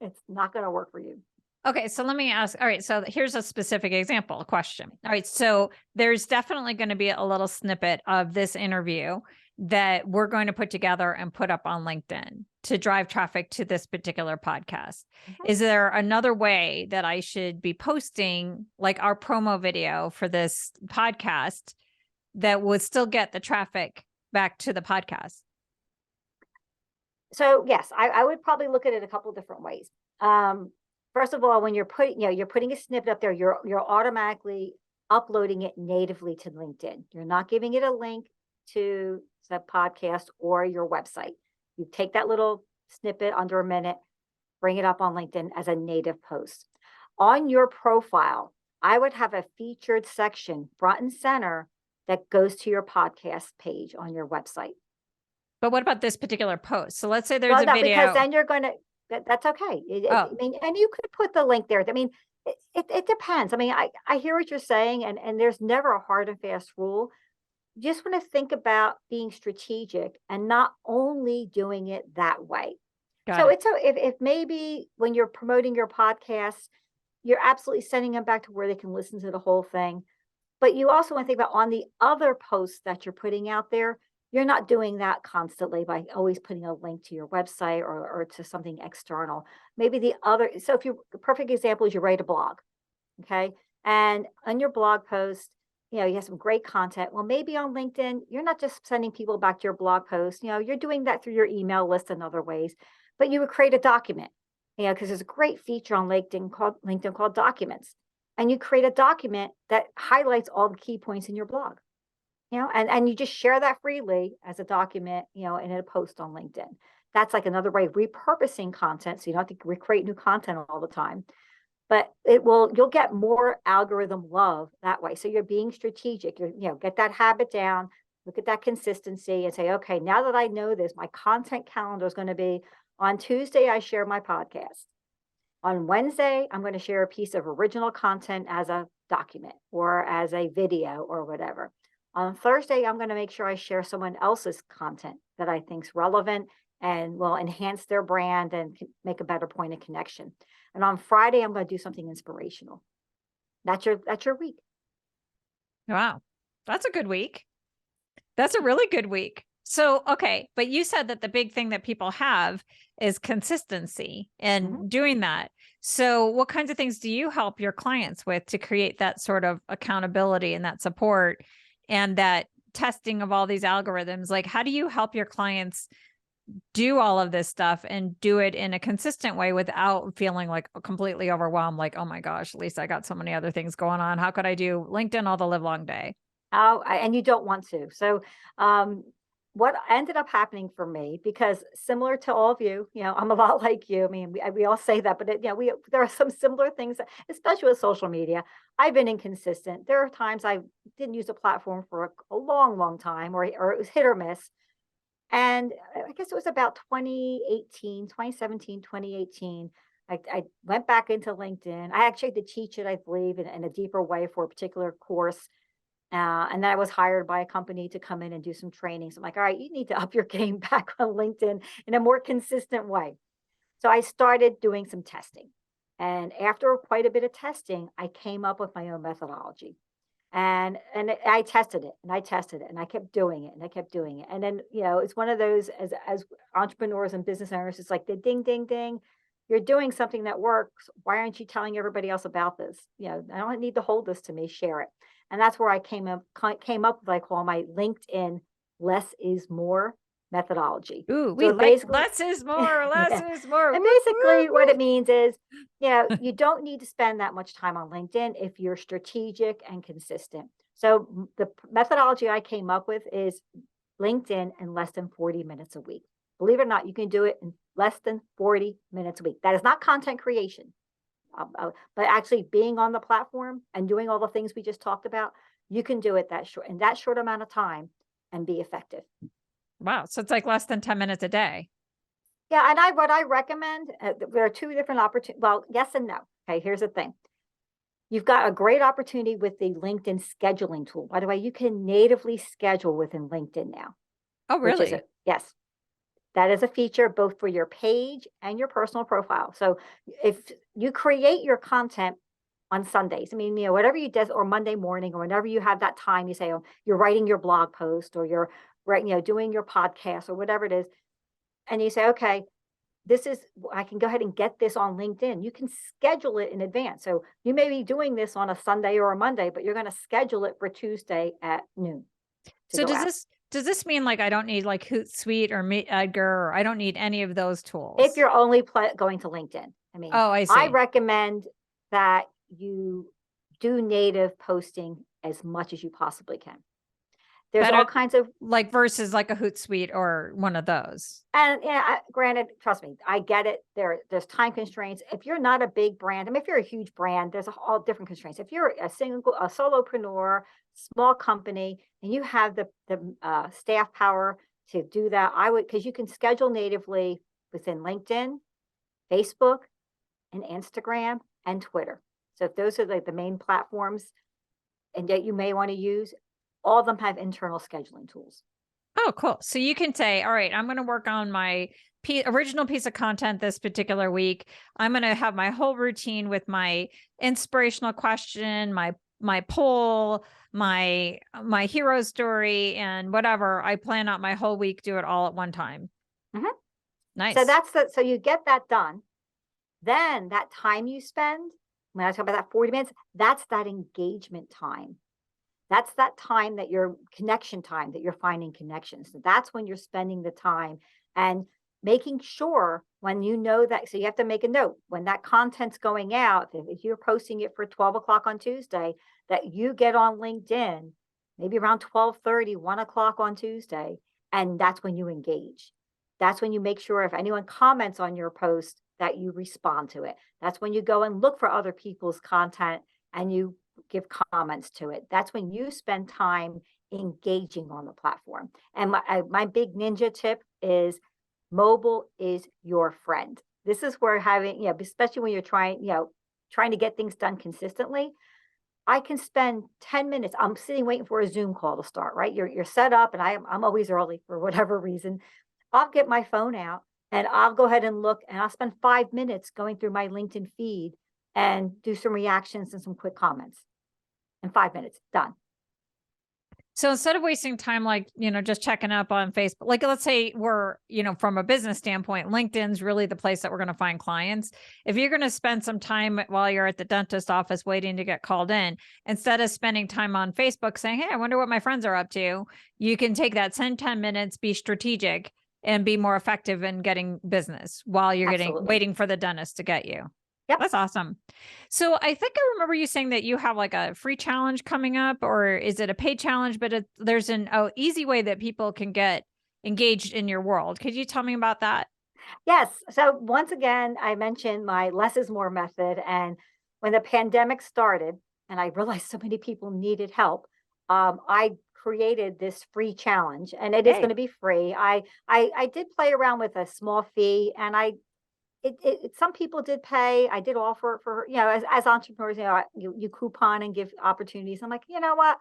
it's not going to work for you. Okay, so let me ask. All right, so here's a specific example, a question. All right, so there's definitely going to be a little snippet of this interview that we're going to put together and put up on LinkedIn to drive traffic to this particular podcast. Is there another way that I should be posting like our promo video for this podcast that would still get the traffic back to the podcast? So yes, I would probably look at it a couple of different ways. First of all, when you're putting a snippet up there, you're automatically uploading it natively to LinkedIn. You're not giving it a link to the podcast or your website. You take that little snippet under a minute, bring it up on LinkedIn as a native post. On your profile, I would have a featured section front and center that goes to your podcast page on your website. But what about this particular post? So let's say there's a video. Because then you're going to, that's okay. I mean, and you could put the link there. I mean, it depends. I mean, I hear what you're saying, and there's never a hard and fast rule. You just want to think about being strategic and not only doing it that way. If maybe when you're promoting your podcast, you're absolutely sending them back to where they can listen to the whole thing. But you also want to think about on the other posts that you're putting out there, you're not doing that constantly by always putting a link to your website or to something external. Maybe the perfect example is you write a blog, okay? And on your blog post, you have some great content. Well, maybe on LinkedIn, you're not just sending people back to your blog post. You're doing that through your email list and other ways, but you would create a document, because there's a great feature on LinkedIn called Documents. And you create a document that highlights all the key points in your blog. And you just share that freely as a document, in a post on LinkedIn. That's like another way of repurposing content. So you don't have to recreate new content all the time, but you'll get more algorithm love that way. So you're being strategic, get that habit down, look at that consistency and say, okay, now that I know this, my content calendar is going to be on Tuesday, I share my podcast. On Wednesday, I'm going to share a piece of original content as a document or as a video or whatever. On Thursday, I'm going to make sure I share someone else's content that I think is relevant and will enhance their brand and make a better point of connection. And on Friday, I'm going to do something inspirational. That's your week. Wow. That's a good week. That's a really good week. So, okay. But you said that the big thing that people have is consistency and doing that. So what kinds of things do you help your clients with to create that sort of accountability and that support and that testing of all these algorithms? Like, how do you help your clients do all of this stuff and do it in a consistent way without feeling like completely overwhelmed? Like, oh my gosh, Lisa, I got so many other things going on. How could I do LinkedIn all the live long day? Oh, and you don't want to. So, what ended up happening for me, because similar to all of you, I'm a lot like you. I mean, we all say that, but there are some similar things, especially with social media. I've been inconsistent. There are times I didn't use a platform for a long, long time, or it was hit or miss. And I guess it was about 2017, 2018. I went back into LinkedIn. I actually had to teach it, I believe, in a deeper way for a particular course. And then I was hired by a company to come in and do some training. So I'm like, all right, you need to up your game back on LinkedIn in a more consistent way. So I started doing some testing. And after quite a bit of testing, I came up with my own methodology. And I tested it and I tested it and I kept doing it and I kept doing it. And then, it's one of those as entrepreneurs and business owners, it's like the ding, ding, ding. You're doing something that works. Why aren't you telling everybody else about this? I don't need to hold this to me, share it. And that's where I came up with what I call my LinkedIn less is more methodology. Ooh, we So like basically, less is more, less yeah. is more. And Woo, basically what woo, it means is, you don't need to spend that much time on LinkedIn if you're strategic and consistent. So the methodology I came up with is LinkedIn in less than 40 minutes a week. Believe it or not, you can do it in less than 40 minutes a week. That is not content creation, but actually being on the platform and doing all the things we just talked about, you can do it in that short amount of time and be effective. Wow. So it's like less than 10 minutes a day. Yeah, and what I recommend, there are two different opportunities. Well, yes and no. Okay, here's the thing. You've got a great opportunity with the LinkedIn scheduling tool. By the way, you can natively schedule within LinkedIn now. Oh, Which is really? yes, that is a feature both for your page and your personal profile. So if you create your content on Sundays, I mean, whatever you do, or Monday morning, or whenever you have that time, you say, oh, you're writing your blog post, or you're doing your podcast, or whatever it is, and you say, okay, I can go ahead and get this on LinkedIn. You can schedule it in advance. So you may be doing this on a Sunday or a Monday, but you're going to schedule it for Tuesday at noon. So does this mean like I don't need like Hootsuite or Meet Edgar, or I don't need any of those tools? If you're only going to LinkedIn. I mean, oh, I see. I recommend that you do native posting as much as you possibly can. There's Better, all kinds of like versus like a Hootsuite or one of those. And granted, trust me, I get it. There's time constraints. If you're not a big brand, I mean, if you're a huge brand, there's all different constraints. If you're a solopreneur, small company, and you have the staff power to do that, because you can schedule natively within LinkedIn, Facebook, and Instagram and Twitter. So if those are like the main platforms and that you may want to use, all of them have internal scheduling tools. Oh, cool. So you can say, all right, I'm going to work on my original piece of content this particular week. I'm going to have my whole routine with my inspirational question, my poll, my hero story, and whatever. I plan out my whole week, do it all at one time. Mm-hmm. Nice. So so you get that done. Then that time you spend, when I talk about that 40 minutes, that's that engagement time. That's that time that your connection time, that you're finding connections. So that's when you're spending the time and making sure when you know that. So you have to make a note when that content's going out, if you're posting it for 12 o'clock on Tuesday, that you get on LinkedIn, maybe around 12:30, 1 o'clock on Tuesday. And that's when you engage. That's when you make sure if anyone comments on your post that you respond to it. That's when you go and look for other people's content and you give comments to it. That's when you spend time engaging on the platform. And my big ninja tip is mobile is your friend. This is where having, especially when you're trying to get things done consistently, I can spend 10 minutes. I'm sitting waiting for a Zoom call to start, right? You're set up and I'm always early for whatever reason. I'll get my phone out and I'll go ahead and look and I'll spend 5 minutes going through my LinkedIn feed and do some reactions and some quick comments. In 5 minutes, done. So instead of wasting time, like, just checking up on Facebook, like let's say we're, from a business standpoint, LinkedIn's really the place that we're going to find clients. If you're going to spend some time while you're at the dentist office waiting to get called in, instead of spending time on Facebook saying, hey, I wonder what my friends are up to, you can take that same 10 minutes, be strategic and be more effective in getting business while you're waiting for the dentist to get you. Yep. That's awesome. So I think I remember you saying that you have like a free challenge coming up, or is it a paid challenge? But there's an easy way that people can get engaged in your world. Could you tell me about that? Yes. So once again, I mentioned my less is more method. And when the pandemic started and I realized so many people needed help, I created this free challenge and it is going to be free. I did play around with a small fee and some people did pay. I did offer it for, as entrepreneurs, you coupon and give opportunities. I'm like, you know what?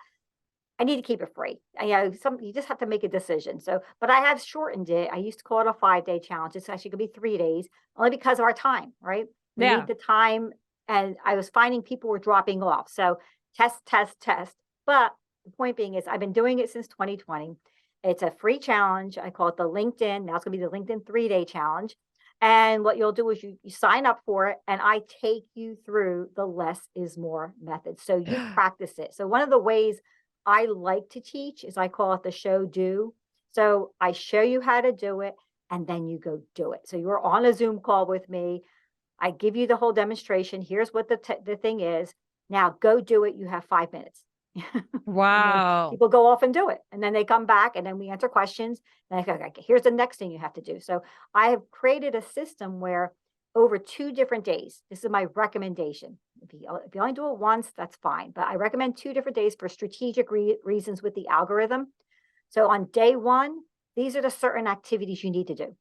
I need to keep it free. You just have to make a decision. So, but I have shortened it. I used to call it a 5-day challenge. It's actually going to be 3 days only because of our time, right? You Yeah. need the time. And I was finding people were dropping off. So test, test, test. But the point being is I've been doing it since 2020. It's a free challenge. I call it the LinkedIn. Now it's going to be the LinkedIn 3-day challenge. And what you'll do is you sign up for it, and I take you through the less is more method. So you practice it. So one of the ways I like to teach is I call it the show do. So I show you how to do it, and then you go do it. So you're on a Zoom call with me. I give you the whole demonstration. Here's what the thing is. Now go do it. You have 5 minutes. And then Wow. people go off and do it. And then they come back, and then we answer questions. And I go, okay, here's the next thing you have to do. So I have created a system where over 2 different days, this is my recommendation. If you only do it once, that's fine. But I recommend 2 different days for strategic reasons with the algorithm. So on day 1, these are the certain activities you need to do.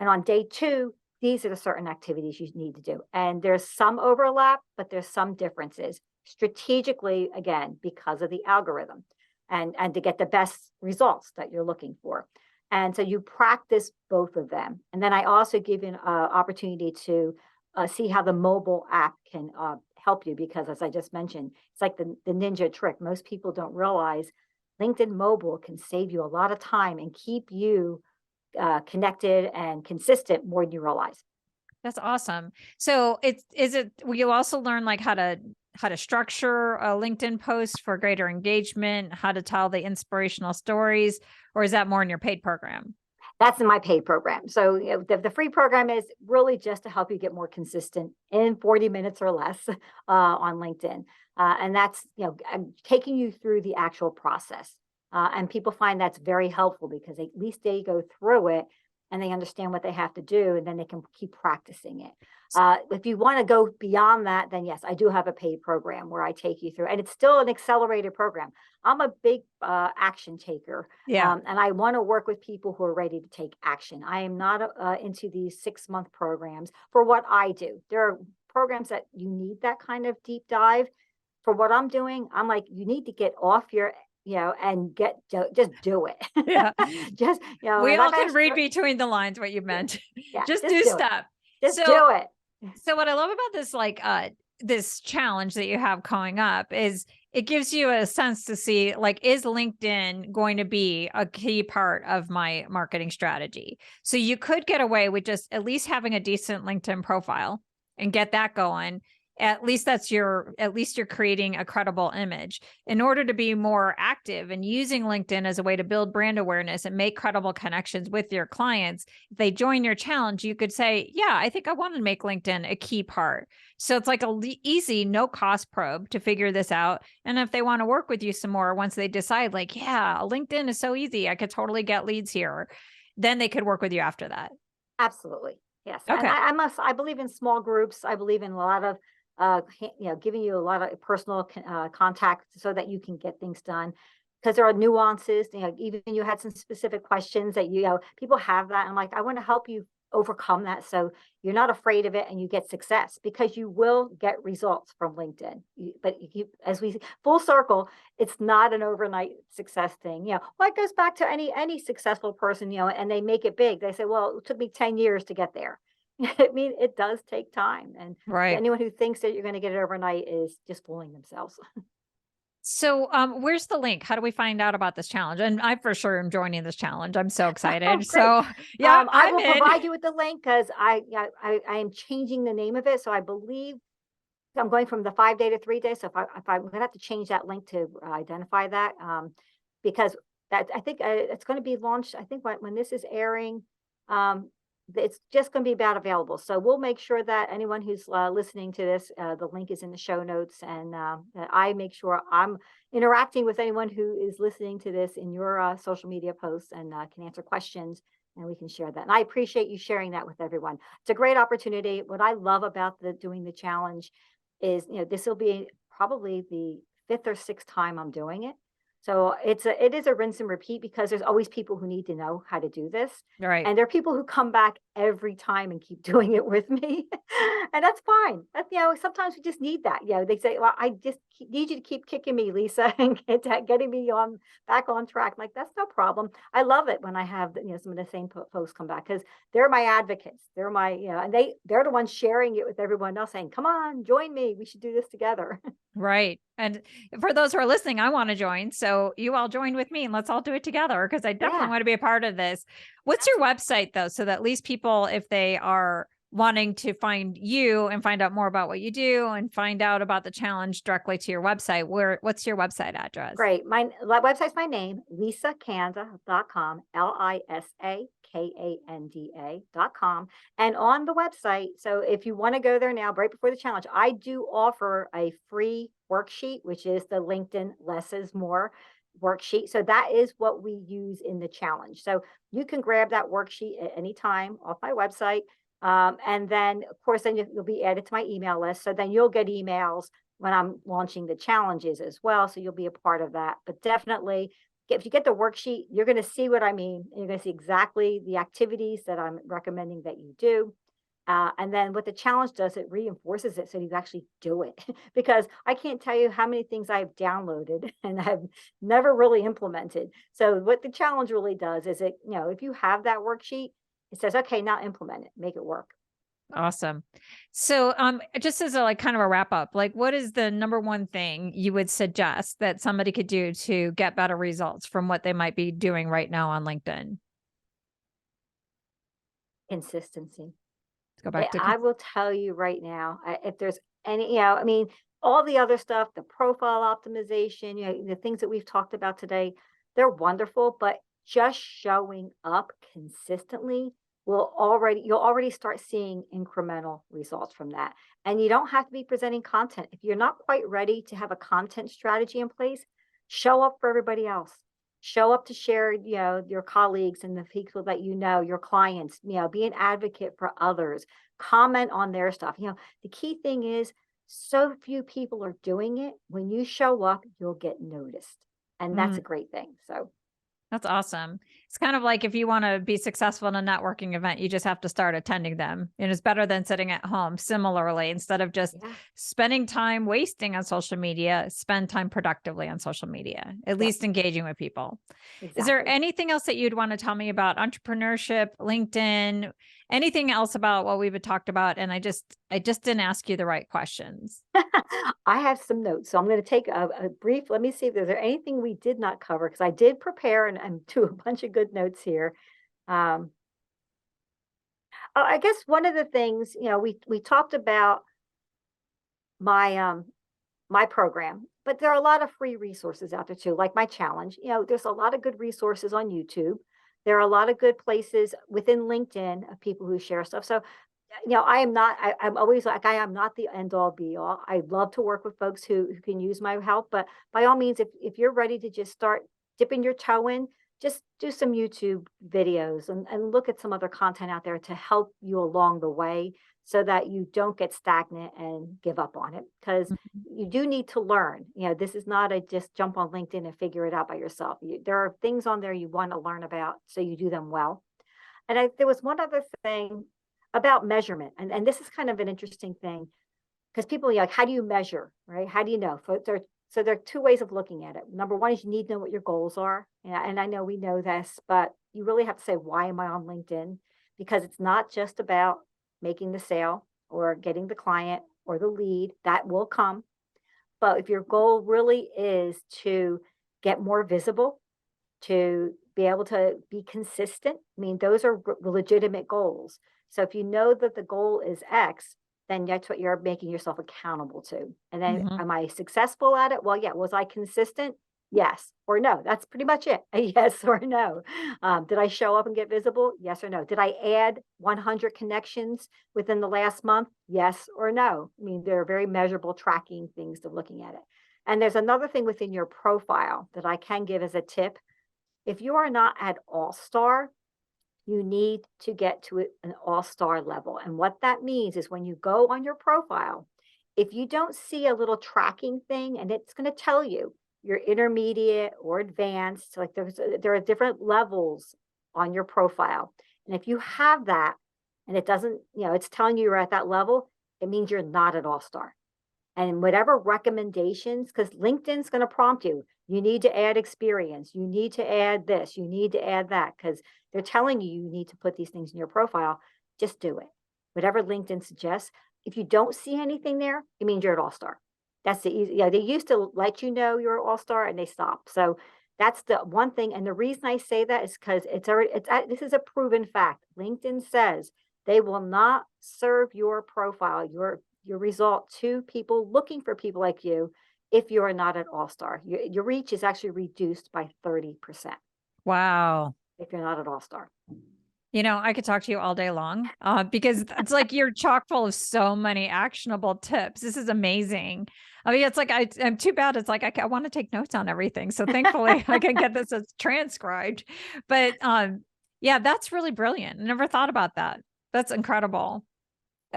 And on day 2, these are the certain activities you need to do. And there's some overlap, but there's some differences strategically, again, because of the algorithm and to get the best results that you're looking for. And so you practice both of them. And then I also give you an opportunity to see how the mobile app can help you, because as I just mentioned, it's like the ninja trick. Most people don't realize LinkedIn mobile can save you a lot of time and keep you connected and consistent more than you realize. That's awesome. So will you also learn like how to structure a LinkedIn post for greater engagement, how to tell the inspirational stories, or is that more in your paid program? That's in my paid program. So the free program is really just to help you get more consistent in 40 minutes or less on LinkedIn. And that's, I'm taking you through the actual process. And people find that's very helpful because at least they go through it and they understand what they have to do, and then they can keep practicing it. If you want to go beyond that, then yes, I do have a paid program where I take you through, and it's still an accelerated program. I'm a big action taker. Yeah. And I want to work with people who are ready to take action. I am not into these 6-month programs for what I do. There are programs that you need that kind of deep dive. For what I'm doing, I'm like, you need to get off your and just do it. Yeah. Just, We and all I've can asked read between the lines what you meant. yeah, Just just do do it. stuff. Just So do it. So what I love about this, like, this challenge that you have coming up is it gives you a sense to see, like, is LinkedIn going to be a key part of my marketing strategy? So you could get away with just at least having a decent LinkedIn profile and get that going. At least you're creating a credible image. In order to be more active and using LinkedIn as a way to build brand awareness and make credible connections with your clients, if they join your challenge, you could say, yeah, I think I want to make LinkedIn a key part. So it's like easy, no cost probe to figure this out. And if they want to work with you some more, once they decide like, yeah, LinkedIn is so easy, I could totally get leads here, then they could work with you after that. Absolutely. Yes. Okay. And I believe in small groups. I believe in a lot of giving you a lot of personal contact so that you can get things done, because there are nuances. Even you had some specific questions that people have that. I'm like, I want to help you overcome that, so you're not afraid of it and you get success, because you will get results from LinkedIn. As we full circle, it's not an overnight success thing. Well, it goes back to any successful person, and they make it big. They say, well, it took me 10 years to get there. I mean, it does take time. And Right. anyone who thinks that you're going to get it overnight is just fooling themselves. So where's the link? How do we find out about this challenge? And I for sure am joining this challenge. I'm so excited. Oh, great. So yeah, I will provide you with the link, because I am changing the name of it. So I believe I'm going from the 5-day to 3-day. So if I'm going to have to change that link to identify that, because that I think it's going to be launched. I think when this is airing, it's just going to be about available. So we'll make sure that anyone who's listening to this, the link is in the show notes, and that I make sure I'm interacting with anyone who is listening to this in your social media posts, and can answer questions, and we can share that. And I appreciate you sharing that with everyone. It's a great opportunity. What I love about doing the challenge is, this will be probably the 5th or 6th time I'm doing it. So it is a rinse and repeat because there's always people who need to know how to do this. Right. And there are people who come back every time and keep doing it with me. And that's fine. That's, sometimes we just need that. They say, well, I just need you to keep kicking me, Lisa, and getting me back on track. I'm like, that's no problem. I love it when I have, some of the same folks come back because they're my advocates. They're my, and they're the ones sharing it with everyone else saying, come on, join me. We should do this together. Right. And for those who are listening, I want to join. So you all join with me and let's all do it together because I definitely Yeah. want to be a part of this. What's your website though? So that at least people, if they are wanting to find you and find out more about what you do and find out about the challenge directly to your website, what's your website address? Great. My website's my name, lisakanda.com, LISAKANDA.com. And on the website, so if you want to go there now, right before the challenge, I do offer a free worksheet, which is the LinkedIn Less is More worksheet. So that is what we use in the challenge. So you can grab that worksheet at any time off my website. And then, of course, then you'll be added to my email list. So then you'll get emails when I'm launching the challenges as well. So you'll be a part of that. But definitely, if you get the worksheet, you're going to see what I mean. You're going to see exactly the activities that I'm recommending that you do. And then what the challenge does, it reinforces it so you actually do it. Because I can't tell you how many things I've downloaded and I've never really implemented. So what the challenge really does is if you have that worksheet, it says, okay, now implement it, make it work. Awesome. So, just as a kind of a wrap up, what is the number one thing you would suggest that somebody could do to get better results from what they might be doing right now on LinkedIn? Consistency. Let's go back to, I will tell you right now, if there's any, I mean, all the other stuff, the profile optimization, the things that we've talked about today, they're wonderful, but just showing up consistently you'll already start seeing incremental results from that. And you don't have to be presenting content. If you're not quite ready to have a content strategy in place, show up for everybody else. Show up to share, your colleagues and the people that your clients, be an advocate for others, comment on their stuff. The key thing is so few people are doing it. When you show up, you'll get noticed. And that's a great thing. So that's awesome. It's kind of like if you want to be successful in a networking event, you just have to start attending them. And it's better than sitting at home. Similarly, instead of just spending time wasting on social media, spend time productively on social media, at least engaging with people. Exactly. Is there anything else that you'd want to tell me about entrepreneurship, LinkedIn, anything else about what we've talked about? And I just didn't ask you the right questions. I have some notes. So I'm going to take a brief, let me see if there's anything we did not cover, because I did prepare and do a bunch of good notes here. I guess one of the things, we talked about my my program, but there are a lot of free resources out there too, like my challenge. There's a lot of good resources on YouTube. There are a lot of good places within LinkedIn of people who share stuff. So I'm always like, I am not the end all be all. I love to work with folks who can use my help, but by all means, if you're ready to just start dipping your toe in, just do some YouTube videos and look at some other content out there to help you along the way so that you don't get stagnant and give up on it. Because you do need to learn. This is not a just jump on LinkedIn and figure it out by yourself. There are things on there you want to learn about so you do them well. And there was one other thing about measurement. And this is kind of an interesting thing because people are like, how do you measure, right? How do you know? So there are two ways of looking at it. Number one is you need to know what your goals are. And I know we know this, but you really have to say, why am I on LinkedIn? Because it's not just about making the sale or getting the client or the lead. That will come. But if your goal really is to get more visible, to be able to be consistent, I mean, those are legitimate goals. So if you know that the goal is X, then that's what you're making yourself accountable to. And then am I successful at it? Well, yeah. Was I consistent? Yes or no. That's pretty much it. A yes or no. Did I show up and get visible? Yes or no. Did I add 100 connections within the last month? Yes or no. I mean, there are very measurable tracking things to looking at it. And there's another thing within your profile that I can give as a tip. If you are not at all-star, you need to get to an all-star level. And what that means is when you go on your profile, if you don't see a little tracking thing, and it's going to tell you, you're intermediate or advanced. Like there are different levels on your profile. And if you have that and it doesn't, it's telling you you're at that level, it means you're not an all-star. And whatever recommendations, because LinkedIn's going to prompt you, you need to add experience, you need to add this, you need to add that, because they're telling you you need to put these things in your profile. Just do it. Whatever LinkedIn suggests. If you don't see anything there, it means you're an all-star. That's the easy. Yeah, they used to let you know you're an all-star and they stopped. So that's the one thing. And the reason I say that is because this is a proven fact. LinkedIn says they will not serve your profile, your result to people looking for people like you if you're not an all-star. Your reach is actually reduced by 30% Wow. if you're not an all-star. I could talk to you all day long because it's like you're chock full of so many actionable tips. This is amazing. I mean, it's like I'm too bad. It's like I want to take notes on everything. So thankfully I can get this as transcribed. But yeah, that's really brilliant. I never thought about that. That's incredible.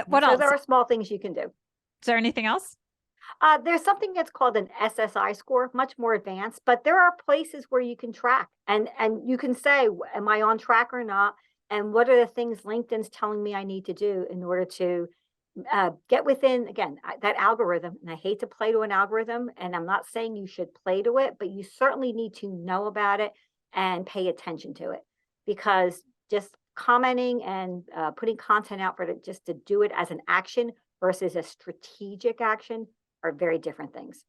What else? There are small things you can do. Is there anything else? There's something that's called an SSI score, much more advanced, but there are places where you can track and you can say, am I on track or not? And what are the things LinkedIn's telling me I need to do in order to get within, again, that algorithm. And I hate to play to an algorithm, and I'm not saying you should play to it, but you certainly need to know about it and pay attention to it, because just commenting and putting content out for it just to do it as an action versus a strategic action are very different things.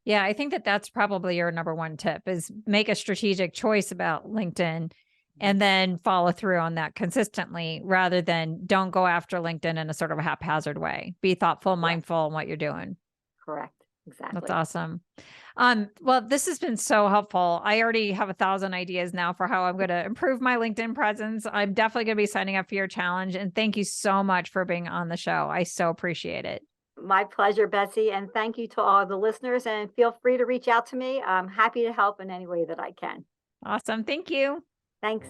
Yeah, I think that's probably your number one tip is make a strategic choice about LinkedIn and then follow through on that consistently rather than don't go after LinkedIn in a sort of a haphazard way. Be thoughtful, mindful in what you're doing. Correct. Exactly. That's awesome. Well, this has been so helpful. I already have 1,000 ideas now for how I'm going to improve my LinkedIn presence. I'm definitely going to be signing up for your challenge. And thank you so much for being on the show. I so appreciate it. My pleasure, Betsy. And thank you to all the listeners, and feel free to reach out to me. I'm happy to help in any way that I can. Awesome. Thank you. Thanks.